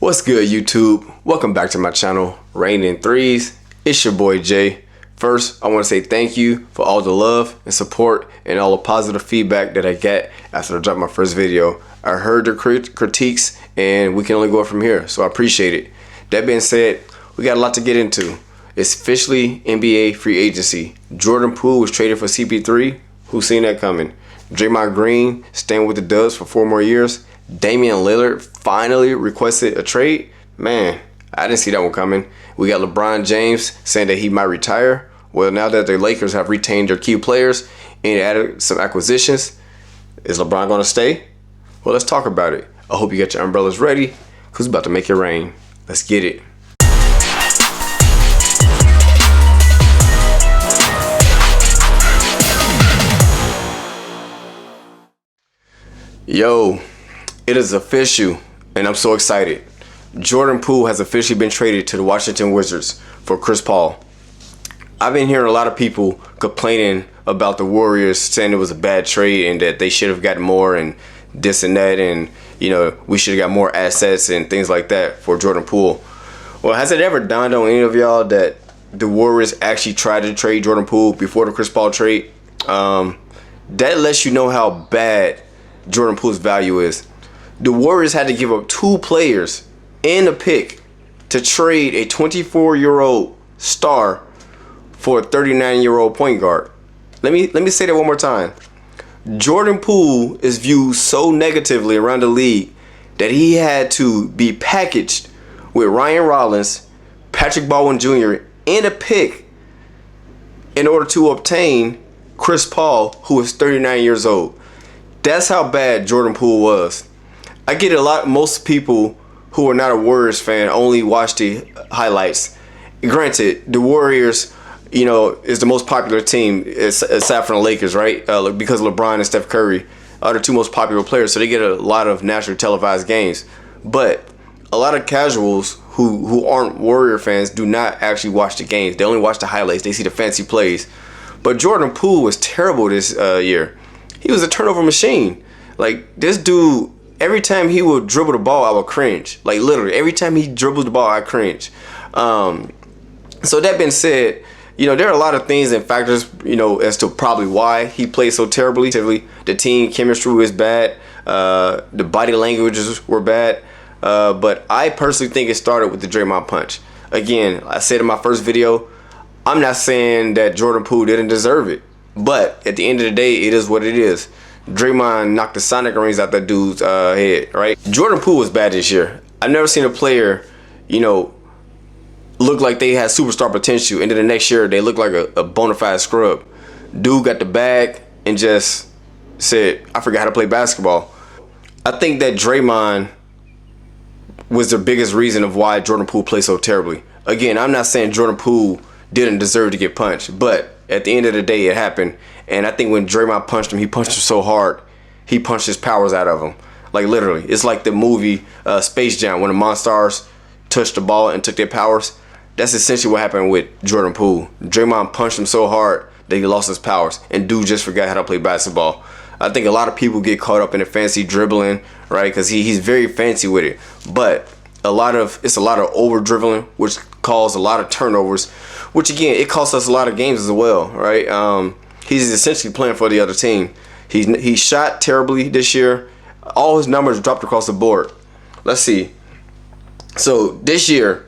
What's good, YouTube? Welcome back to my channel, Rain in Threes. It's your boy Jay. First, I want to say thank you for all the love and support and all the positive feedback that I get after I dropped my first video. I heard the critiques and we can only go from here, so I appreciate it. That being said, we got a lot to get into. It's officially NBA free agency. Jordan Poole was traded for CP3. Who's seen that coming? Draymond Green staying with the Dubs for 4 more years. Damian Lillard finally requested a trade. Man, I didn't see that one coming. We got LeBron James saying that he might retire. Well, now that the Lakers have retained their key players and added some acquisitions, is LeBron going to stay? Well, let's talk about it. I hope you got your umbrellas ready, because it's about to make it rain. Let's get it. Yo, it is official, and I'm so excited. Jordan Poole has officially been traded to the Washington Wizards for Chris Paul. I've been hearing a lot of people complaining about the Warriors, saying it was a bad trade and that they should have gotten more and this and that, and we should have got more assets and things like that for Jordan Poole. Well, has it ever dawned on any of y'all that the Warriors actually tried to trade Jordan Poole before the Chris Paul trade? That lets you know how bad Jordan Poole's value is. The Warriors had to give up 2 players and a pick to trade a 24-year-old star for a 39-year-old point guard. Let me say that one more time. Jordan Poole is viewed so negatively around the league that he had to be packaged with Ryan Rollins, Patrick Baldwin Jr., and a pick in order to obtain Chris Paul, who is 39 years old. That's how bad Jordan Poole was. I get it a lot. Most people who are not a Warriors fan only watch the highlights. Granted, the Warriors, is the most popular team aside from the Lakers, right? Because LeBron and Steph Curry are the 2 most popular players, so they get a lot of nationally televised games. But a lot of casuals who aren't Warrior fans do not actually watch the games. They only watch the highlights. They see the fancy plays. But Jordan Poole was terrible this year. He was a turnover machine. Like, this dude, every time he would dribble the ball, I would cringe. Like, literally, every time he dribbles the ball, I cringe. So that being said, there are a lot of things and factors, as to probably why he played so terribly. The team chemistry was bad. The body languages were bad. But I personally think it started with the Draymond punch. Again, I said in my first video, I'm not saying that Jordan Poole didn't deserve it. But at the end of the day, it is what it is. Draymond knocked the sonic rings out that dude's head, right? Jordan Poole was bad this year. I've never seen a player, look like they had superstar potential, and then the next year they look like a bona fide scrub. Dude got the bag and just said, I forgot how to play basketball. I think that Draymond was the biggest reason of why Jordan Poole played so terribly. Again, I'm not saying Jordan Poole didn't deserve to get punched, but at the end of the day, it happened. And I think when Draymond punched him, he punched him so hard, he punched his powers out of him. Like, literally. It's like the movie Space Jam, when the Monstars touched the ball and took their powers. That's essentially what happened with Jordan Poole. Draymond punched him so hard that he lost his powers, and dude just forgot how to play basketball. I think a lot of people get caught up in the fancy dribbling, right? Because he's very fancy with it. But it's a lot of over dribbling, which caused a lot of turnovers, which again, it costs us a lot of games as well, right? He's essentially playing for the other team. He shot terribly this year. All his numbers dropped across the board. Let's see. So this year,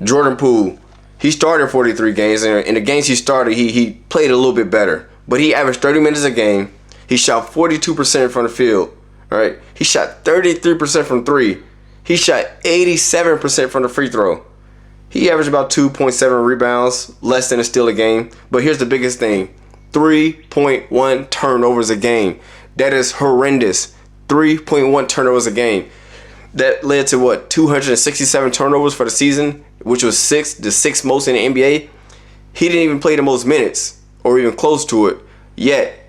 Jordan Poole, he started 43 games, and in the games he started, he played a little bit better. But he averaged 30 minutes a game. He shot 42% from the field, right? He shot 33% from 3. He shot 87% from the free throw. He averaged about 2.7 rebounds, less than a steal a game. But here's the biggest thing. 3.1 turnovers a game. That is horrendous. 3.1 turnovers a game. That led to what? 267 turnovers for the season, which was the sixth most in the NBA. He didn't even play the most minutes or even close to it. Yet,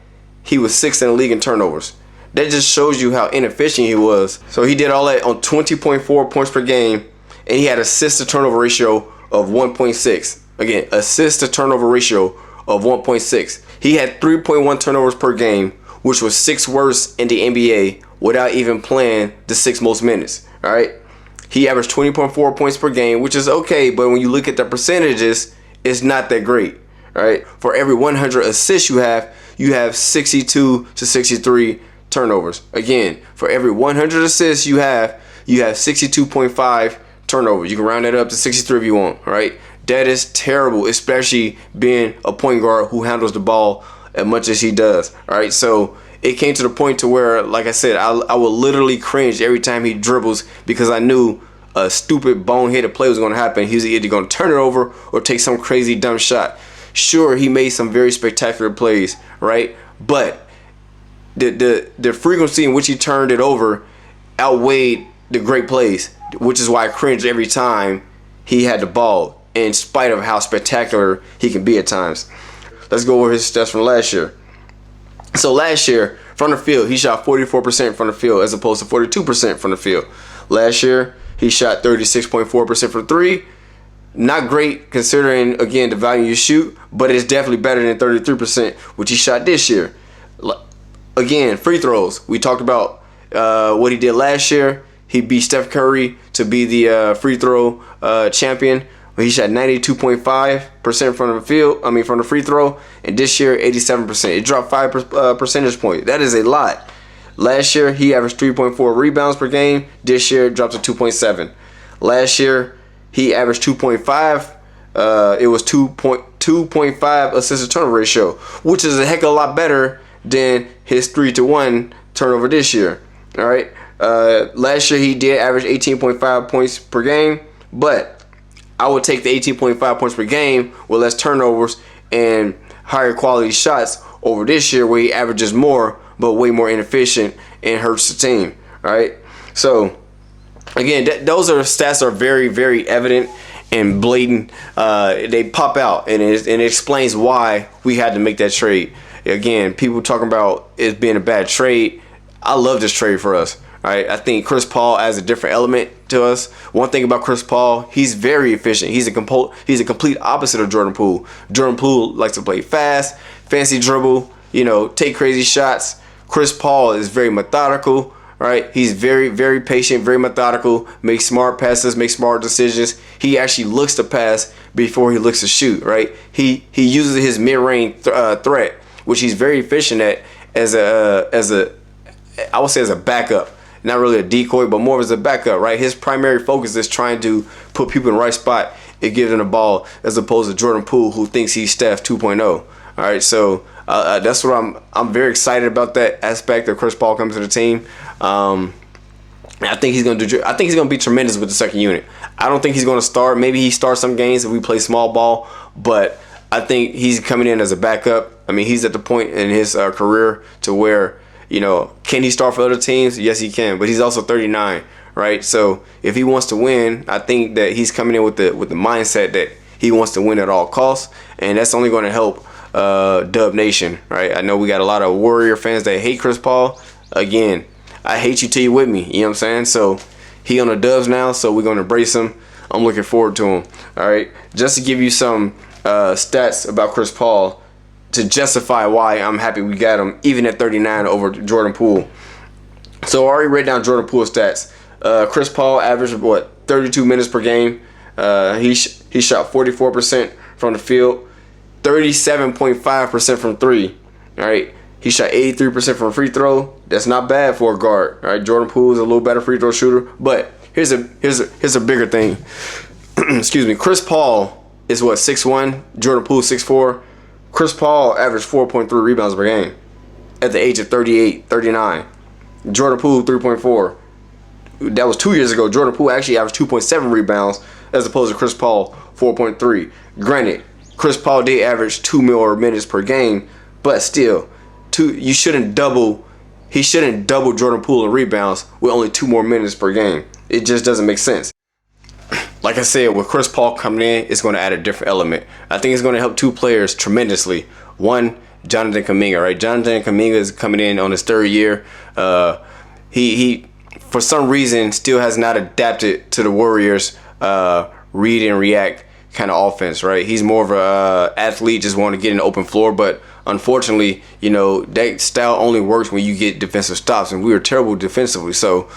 he was 6th in the league in turnovers. That just shows you how inefficient he was. So he did all that on 20.4 points per game, and he had assist to turnover ratio of 1.6. Again, assist to turnover ratio of 1.6. He had 3.1 turnovers per game, which was 6th worst in the NBA without even playing the 6 most minutes. All right. He averaged 20.4 points per game, which is okay, but when you look at the percentages, it's not that great, right? For every 100 assists you have 62 to 63 turnovers. Again, for every 100 assists you have 62.5 turnovers. You can round that up to 63 if you want, right? That is terrible, especially being a point guard who handles the ball as much as he does, all right? So it came to the point to where, like I said, I would literally cringe every time he dribbles because I knew a stupid boneheaded play was going to happen. He was either going to turn it over or take some crazy dumb shot. Sure, he made some very spectacular plays, right? But the frequency in which he turned it over outweighed the great plays, which is why I cringe every time he had the ball, in spite of how spectacular he can be at times. Let's go over his stats from last year. So last year, from the field, he shot 44% from the field as opposed to 42% from the field. Last year, he shot 36.4% from three. Not great considering, again, the value you shoot, but it's definitely better than 33%, which he shot this year. Again, free throws. We talked about what he did last year. He beat Steph Curry to be the free throw champion. He shot 92.5% from the field. From the free throw, and this year 87%. It dropped 5 percentage points. That is a lot. Last year he averaged 3.4 rebounds per game. This year it dropped to 2.7. Last year he averaged 2.5. It was 2.5 assist to turnover ratio, which is a heck of a lot better than his 3-to-1 turnover this year. All right. Last year he did average 18.5 points per game, but I would take the 18.5 points per game with less turnovers and higher quality shots over this year where he averages more but way more inefficient and hurts the team. All right. So again, those are stats are very, very evident and blatant. They pop out, and it explains why we had to make that trade. Again, people talking about it being a bad trade. I love this trade for us. All right, I think Chris Paul adds a different element to us. One thing about Chris Paul, he's very efficient. He's a complete opposite of Jordan Poole. Jordan Poole likes to play fast, fancy dribble, take crazy shots. Chris Paul is very methodical, right? He's very, very patient, very methodical, makes smart passes, makes smart decisions. He actually looks to pass before he looks to shoot, right? He uses his mid-range threat, which he's very efficient at as a backup. Not really a decoy, but more as a backup, right? His primary focus is trying to put people in the right spot and give them the ball, as opposed to Jordan Poole, who thinks he's Steph 2.0. All right, so that's what I'm very excited about, that aspect of Chris Paul coming to the team. I think he's gonna be tremendous with the second unit. I don't think he's gonna start. Maybe he starts some games if we play small ball, but I think he's coming in as a backup. He's at the point in his career to where, can he start for other teams? Yes, he can. But he's also 39, right? So if he wants to win, I think that he's coming in with the mindset that he wants to win at all costs, and that's only going to help Dub Nation, right? I know we got a lot of Warrior fans that hate Chris Paul. Again, I hate you till you with me. You know what I'm saying? So he on the Dubs now, so we're going to embrace him. I'm looking forward to him. All right, just to give you some stats about Chris Paul, to justify why I'm happy we got him, even at 39 over Jordan Poole. So I already read down Jordan Poole's stats. Chris Paul averaged 32 minutes per game. He shot 44% from the field, 37.5% from three. All right, he shot 83% from free throw. That's not bad for a guard. All right, Jordan Poole is a little better free throw shooter, but here's a bigger thing. Excuse me. Chris Paul is 6'1", Jordan Poole 6'4". Chris Paul averaged 4.3 rebounds per game at the age of 38, 39. Jordan Poole 3.4. That was 2 years ago. Jordan Poole actually averaged 2.7 rebounds as opposed to Chris Paul 4.3. Granted, Chris Paul did average 2 more minutes per game, but still, he shouldn't double Jordan Poole in rebounds with only 2 more minutes per game. It just doesn't make sense. Like I said, with Chris Paul coming in, it's going to add a different element. I think it's going to help 2 players tremendously. One, Jonathan Kuminga, right? Jonathan Kuminga is coming in on his 3rd year. He for some reason still has not adapted to the Warriors' read and react kind of offense, right? He's more of a athlete, just want to get in the open floor, but unfortunately, that style only works when you get defensive stops, and we were terrible defensively. So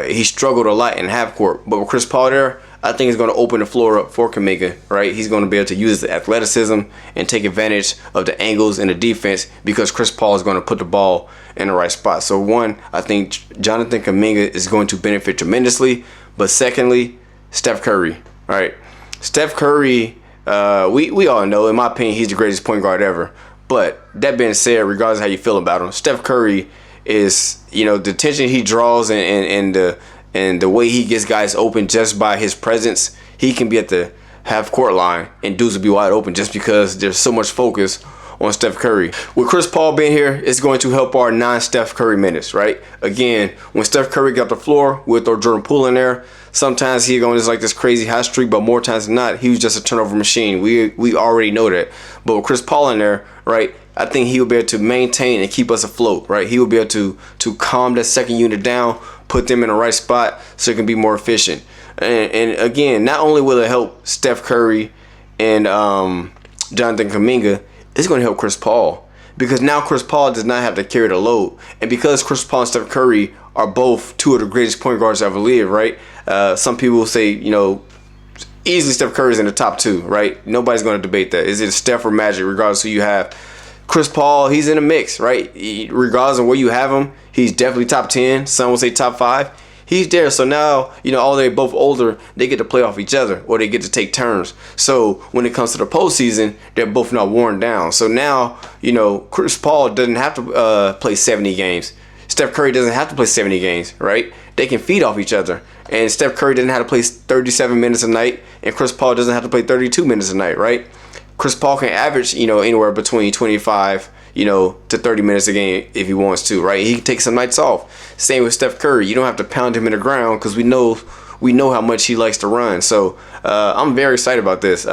he struggled a lot in half court. But with Chris Paul there, I think it's going to open the floor up for Kuminga, right? He's going to be able to use the athleticism and take advantage of the angles in the defense because Chris Paul is going to put the ball in the right spot. So one, I think Jonathan Kuminga is going to benefit tremendously. But secondly, Steph Curry, right? Steph Curry, we all know, in my opinion, he's the greatest point guard ever. But that being said, regardless of how you feel about him, Steph Curry is, the attention he draws and the way he gets guys open just by his presence. He can be at the half court line and dudes will be wide open just because there's so much focus on Steph Curry. With Chris Paul being here, it's going to help our non-Steph Curry minutes, right? Again, when Steph Curry got the floor, we'll throw Jordan Poole in there. Sometimes he going just like this crazy hot streak, but more times than not, he was just a turnover machine. We already know that. But with Chris Paul in there, right, I think he will be able to maintain and keep us afloat, right? He will be able to calm that second unit down, put them in the right spot so it can be more efficient. And again, not only will it help Steph Curry and Jonathan Kuminga, it's going to help Chris Paul because now Chris Paul does not have to carry the load. And because Chris Paul and Steph Curry are both two of the greatest point guards ever lived, right? Some people will say, easily Steph Curry is in the top two, right? Nobody's going to debate that. Is it Steph or Magic, regardless of who you have? Chris Paul, he's in the mix, right? Regardless of where you have him, he's definitely top 10. Some will say top 5. He's there. So now, although they're both older, they get to play off each other or they get to take turns. So when it comes to the postseason, they're both not worn down. So now, Chris Paul doesn't have to play 70 games. Steph Curry doesn't have to play 70 games, right? They can feed off each other. And Steph Curry doesn't have to play 37 minutes a night, and Chris Paul doesn't have to play 32 minutes a night, right? Chris Paul can average, anywhere between 25, to 30 minutes a game if he wants to, right? He can take some nights off. Same with Steph Curry. You don't have to pound him in the ground because we know how much he likes to run. So I'm very excited about this.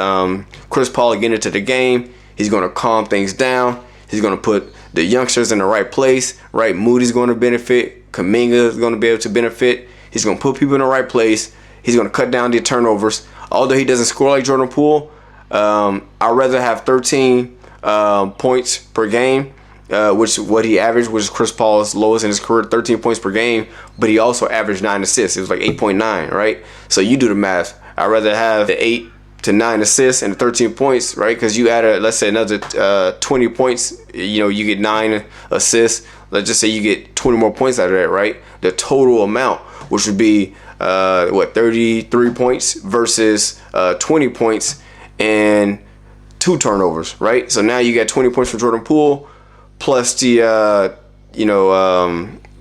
Chris Paul getting into the game. He's going to calm things down. He's going to put the youngsters in the right place, right? Moody's going to benefit. Kuminga is going to be able to benefit. He's going to put people in the right place. He's going to cut down the turnovers. Although he doesn't score like Jordan Poole, I'd rather have 13 points per game, which what he averaged, which is Chris Paul's lowest in his career, 13 points per game. But he also averaged 9 assists. It was like 8.9, right? So you do the math. I'd rather have the 8 to 9 assists and the 13 points, right? Because you add, let's say, another 20 points, you get 9 assists. Let's just say you get 20 more points out of that, right? The total amount, which would be 33 points versus 20 points and 2 turnovers, right? So now you got 20 points from Jordan Poole plus the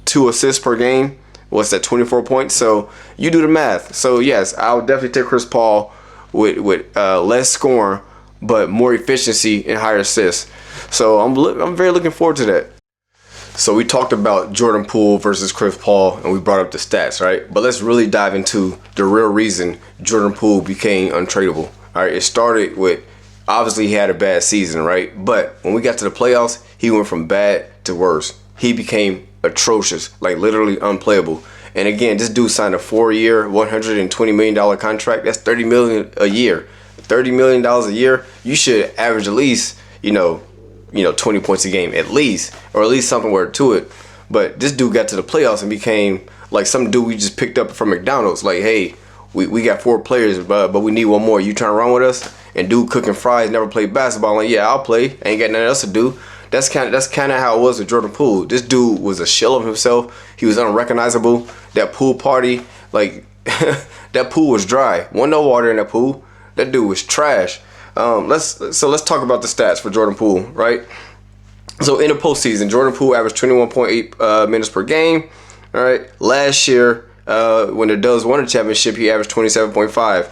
2 assists per game. What's that? 24 points. So you do the math. So yes, I would definitely take Chris Paul with less scoring but more efficiency and higher assists. So I'm very looking forward to that. So we talked about Jordan Poole versus Chris Paul, and we brought up the stats, right? But let's really dive into the real reason Jordan Poole became untradeable. All right, it started with, obviously he had a bad season, right? But when we got to the playoffs, he went from bad to worse. He became atrocious, like literally unplayable. And again, this dude signed a 4-year, $120 million contract. That's $30 million a year. $30 million a year. You should average at least, 20 points a game at least, or at least something word to it. But this dude got to the playoffs and became like some dude we just picked up from McDonald's. Like, hey, we got 4 players, but we need one more. You trying to run with us? And dude cooking fries, never played basketball. Like, yeah, I'll play. Ain't got nothing else to do. That's kind of how it was with Jordan Poole. This dude was a shell of himself. He was unrecognizable. That pool party, like that pool was dry. Wasn't no water in that pool. That dude was trash. Let's talk about the stats for Jordan Poole, right? So in the postseason, Jordan Poole averaged 21.8 minutes per game. All right. Last year, when the Dubs won the championship, he averaged 27.5.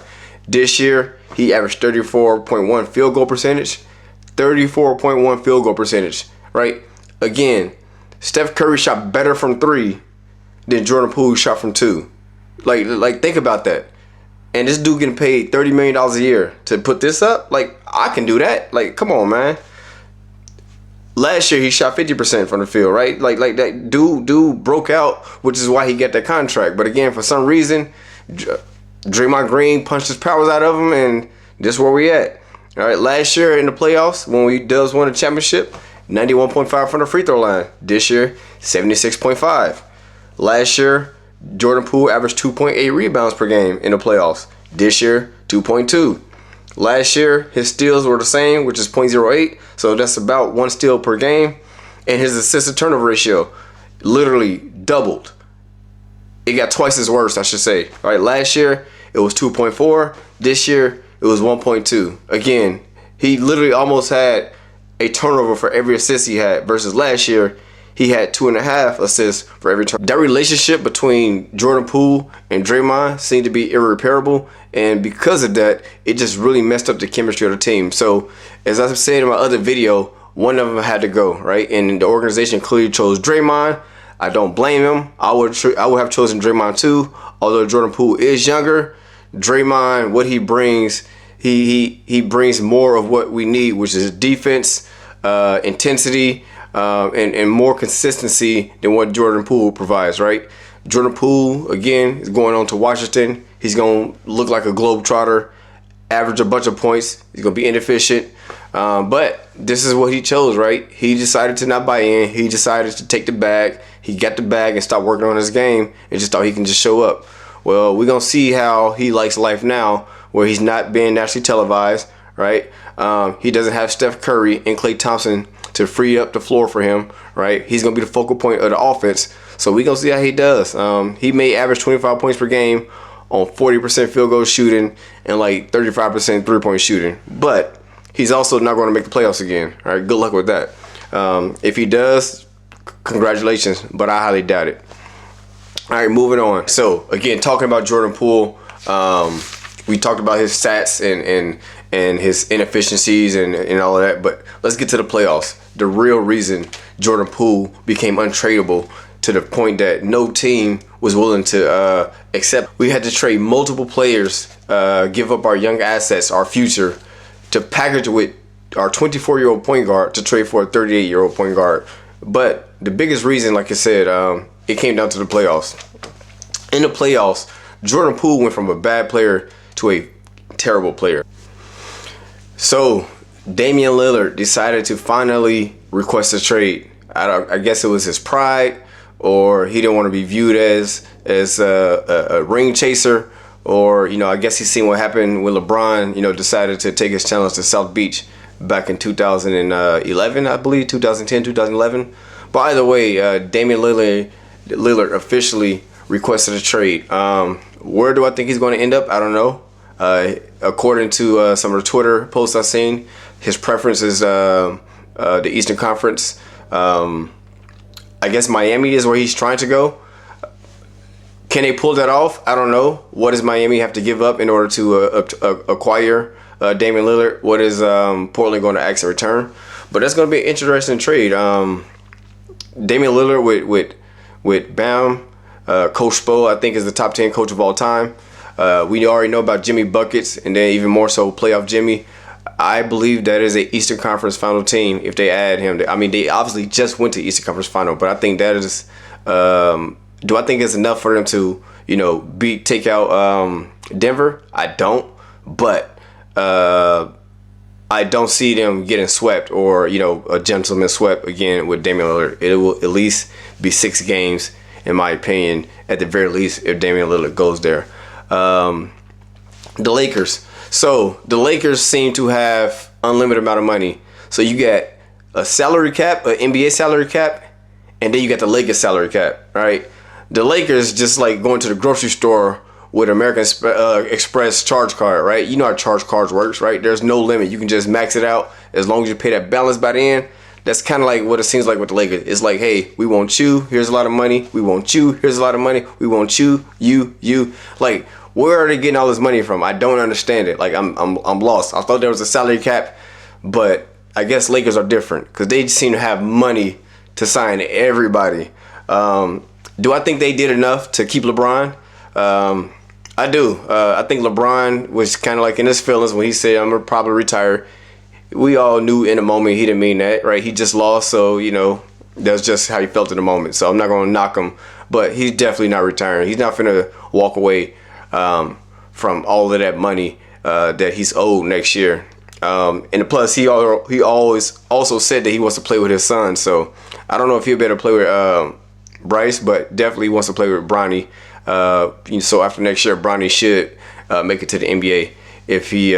This year, he averaged 34.1 field goal percentage. 34.1 field goal percentage, right? Again, Steph Curry shot better from 3 than Jordan Poole shot from 2. Like think about that. And this dude getting paid $30 million a year to put this up? Like, I can do that. Like, come on, man. Last year, he shot 50% from the field, right? Like that dude broke out, which is why he got that contract. But again, for some reason, Draymond Green punched his powers out of him, and this is where we at. All right, last year in the playoffs, when we Dubs won the championship, 91.5 from the free throw line. This year, 76.5. Last year, Jordan Poole averaged 2.8 rebounds per game in the playoffs. This year, 2.2. Last year, his steals were the same, which is 0.08. So that's about 1 steal per game. And his assist to turnover ratio literally doubled. It got twice as worse, I should say. All right, last year, it was 2.4. This year, it was 1.2. Again, he literally almost had a turnover for every assist he had, versus last year, he had 2.5 assists for every turn. That relationship between Jordan Poole and Draymond seemed to be irreparable, and because of that, it just really messed up the chemistry of the team. So, as I said in my other video, one of them had to go, right? And the organization clearly chose Draymond. I don't blame him. I would have chosen Draymond too, although Jordan Poole is younger. Draymond, what he brings, he brings more of what we need, which is defense, intensity, and more consistency than what Jordan Poole provides, right? Jordan Poole, again, is going on to Washington. He's going to look like a globetrotter, average a bunch of points. He's going to be inefficient. But this is what he chose, right? He decided to not buy in. He decided to take the bag. He got the bag and stopped working on his game and just thought he can just show up. Well, we're going to see how he likes life now, where he's not being nationally televised, right? He doesn't have Steph Curry and Klay Thompson to free up the floor for him, right? He's going to be the focal point of the offense. So we're going to see how he does. He may average 25 points per game on 40% field goal shooting and like 35% three-point shooting. But he's also not going to make the playoffs again, all right? Good luck with that. If he does, congratulations, but I highly doubt it. All right, moving on. So, again, talking about Jordan Poole, we talked about his stats and his inefficiencies and all of that, but let's get to the playoffs. The real reason Jordan Poole became untradeable to the point that no team was willing to accept. We had to trade multiple players, give up our young assets, our future, to package with our 24-year-old point guard to trade for a 38-year-old point guard. But the biggest reason, like I said, it came down to the playoffs. In the playoffs, Jordan Poole went from a bad player to a terrible player. So Damian Lillard decided to finally request a trade. I guess it was his pride, or he didn't want to be viewed as a ring chaser, or, I guess he's seen what happened when LeBron, decided to take his challenge to South Beach back in 2011, I believe, 2010, 2011. But either way, Damian Lillard officially requested a trade. Where do I think he's going to end up? I don't know. According to some of the Twitter posts I've seen, his preference is the Eastern Conference. I guess Miami is where he's trying to go. Can they pull that off? I don't know. What does Miami have to give up in order to acquire Damian Lillard? What is Portland going to ask in return? But that's going to be an interesting trade. Damian Lillard with Bam, Coach Spo, I think, is the top 10 coach of all time. We already know about Jimmy Buckets, and then even more so playoff Jimmy. I believe that is an Eastern Conference final team if they add him. I mean, they obviously just went to Eastern Conference final, but I think that is... do I think it's enough for them to, take out Denver? I don't. But I don't see them getting swept or, a gentleman swept again with Damian Lillard. It will at least be 6 games, in my opinion, at the very least, if Damian Lillard goes there. The Lakers. So the Lakers seem to have unlimited amount of money. So you got a salary cap, an NBA salary cap, and then you got the Lakers salary cap, right? The Lakers just like going to the grocery store with American Express charge card, right? You know how charge cards works, right? There's no limit. You can just max it out as long as you pay that balance by the end. That's kind of like what it seems like with the Lakers. It's like, hey, we want you. Here's a lot of money. We want you. Here's a lot of money. We want you. You. Like, where are they getting all this money from? I don't understand it. Like, I'm lost. I thought there was a salary cap, but I guess Lakers are different because they seem to have money to sign everybody. Do I think they did enough to keep LeBron? I do. I think LeBron was kind of like in his feelings when he said, I'm going to probably retire. We all knew in the moment he didn't mean that, right? He just lost, so, that's just how he felt in the moment. So I'm not going to knock him, but he's definitely not retiring. He's not going to walk away from all of that money that he's owed next year. And plus, he always also said that he wants to play with his son. So I don't know if he'll be able to play with Bryce, but definitely wants to play with Bronny. So after next year, Bronny should make it to the NBA if he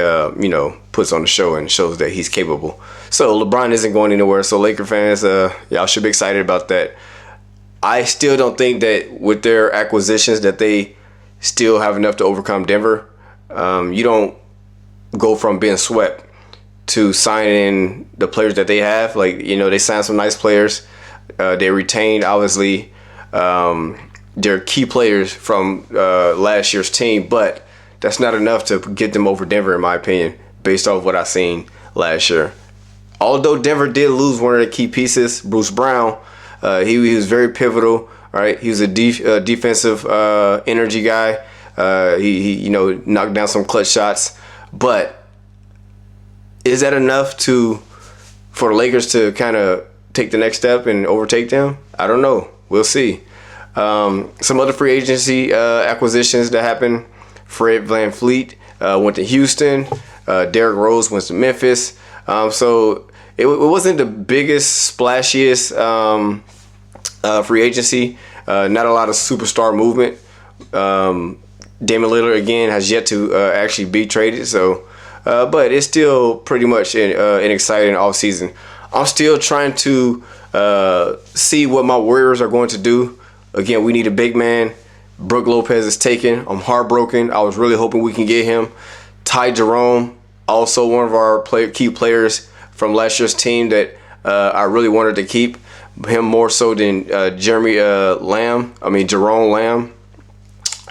puts on the show and shows that he's capable. So LeBron isn't going anywhere. So Laker fans, y'all should be excited about that. I still don't think that with their acquisitions that they still have enough to overcome Denver. You don't go from being swept to signing the players that they have. Like, they signed some nice players. They retained, obviously, their key players from last year's team, but that's not enough to get them over Denver, in my opinion, based off what I've seen last year. Although Denver did lose one of their key pieces, Bruce Brown, he was very pivotal. Right, he was a defensive energy guy. He knocked down some clutch shots, but is that enough for the Lakers to kind of take the next step and overtake them? I don't know. We'll see. Some other free agency acquisitions that happened. Fred VanVleet went to Houston. Derrick Rose went to Memphis. So it wasn't the biggest, splashiest free agency. Not a lot of superstar movement. Damian Lillard again has yet to actually be traded. So, but it's still pretty much an exciting offseason. I'm still trying to see what my Warriors are going to do. Again, we need a big man. Brook Lopez is taken. I'm heartbroken. I was really hoping we can get him. Ty Jerome, also one of our key players from last year's team that I really wanted to keep. Him more so than Jerome Lamb.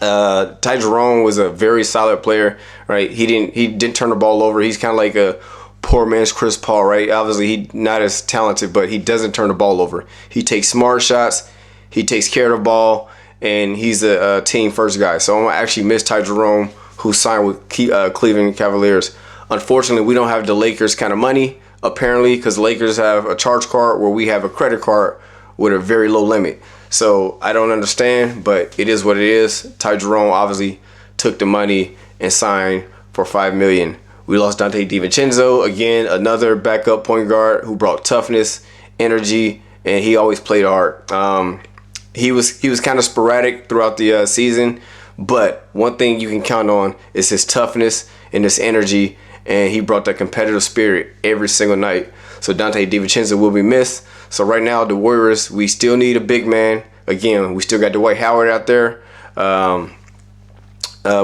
Ty Jerome was a very solid player, right? He didn't turn the ball over. He's kind of like a poor man's Chris Paul, right? Obviously, he's not as talented, but he doesn't turn the ball over. He takes smart shots. He takes care of the ball, and he's a team first guy. So I'm gonna actually miss Ty Jerome, who signed with Cleveland Cavaliers. Unfortunately, we don't have the Lakers kind of money, apparently, because the Lakers have a charge card where we have a credit card with a very low limit. So I don't understand, but it is what it is. Ty Jerome obviously took the money and signed for $5 million. We lost Donte DiVincenzo, again, another backup point guard who brought toughness, energy, and he always played hard. He was kind of sporadic throughout the season, but one thing you can count on is his toughness and his energy, and he brought that competitive spirit every single night. So Donte DiVincenzo will be missed. So right now, the Warriors, we still need a big man. Again, we still got Dwight Howard out there.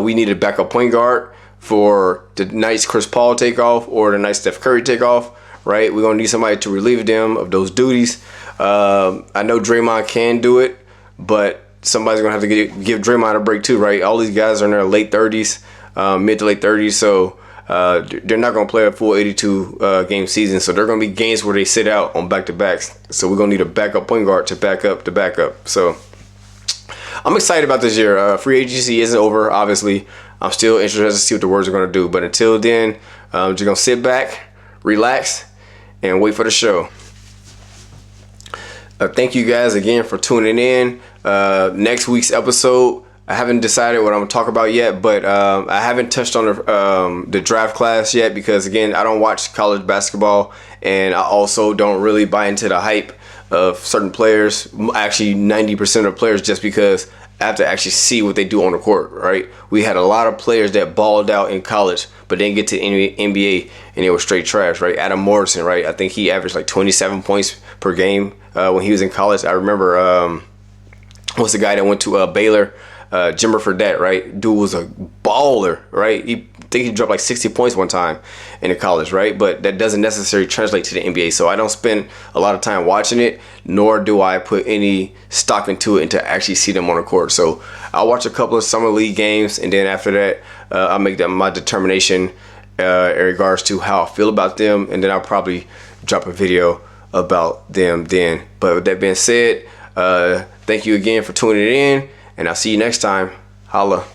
We need a backup point guard for the nights Chris Paul take off or the night Steph Curry take off, right? We're going to need somebody to relieve them of those duties. I know Draymond can do it, but somebody's going to have to give Draymond a break too, right? All these guys are in their late 30s, mid to late 30s, so they're not going to play a full 82 game season. So there are going to be games where they sit out on back-to-backs. So we're going to need a backup point guard to back up the backup. So I'm excited about this year. Free agency isn't over, obviously. I'm still interested to see what the Warriors are going to do. But until then, I'm just going to sit back, relax, and wait for the show. Thank you guys again for tuning in. Next week's episode, I haven't decided what I'm going to talk about yet, but I haven't touched on the draft class yet because, again, I don't watch college basketball, and I also don't really buy into the hype of certain players, actually 90% of players, just because I have to actually see what they do on the court, right? We had a lot of players that balled out in college, but didn't get to NBA, and they were straight trash, right? Adam Morrison, right? I think he averaged like 27 points per game when he was in college. I remember what's the guy that went to Baylor? Jimmer Fredette, right? Dude was a baller, right? I think he dropped like 60 points one time in college, right? But that doesn't necessarily translate to the NBA. So I don't spend a lot of time watching it, nor do I put any stock into it and to actually see them on the court. So I'll watch a couple of summer league games, and then after that, I'll make that my determination in regards to how I feel about them, and then I'll probably drop a video about them then. But with that being said, thank you again for tuning in, and I'll see you next time. Holla.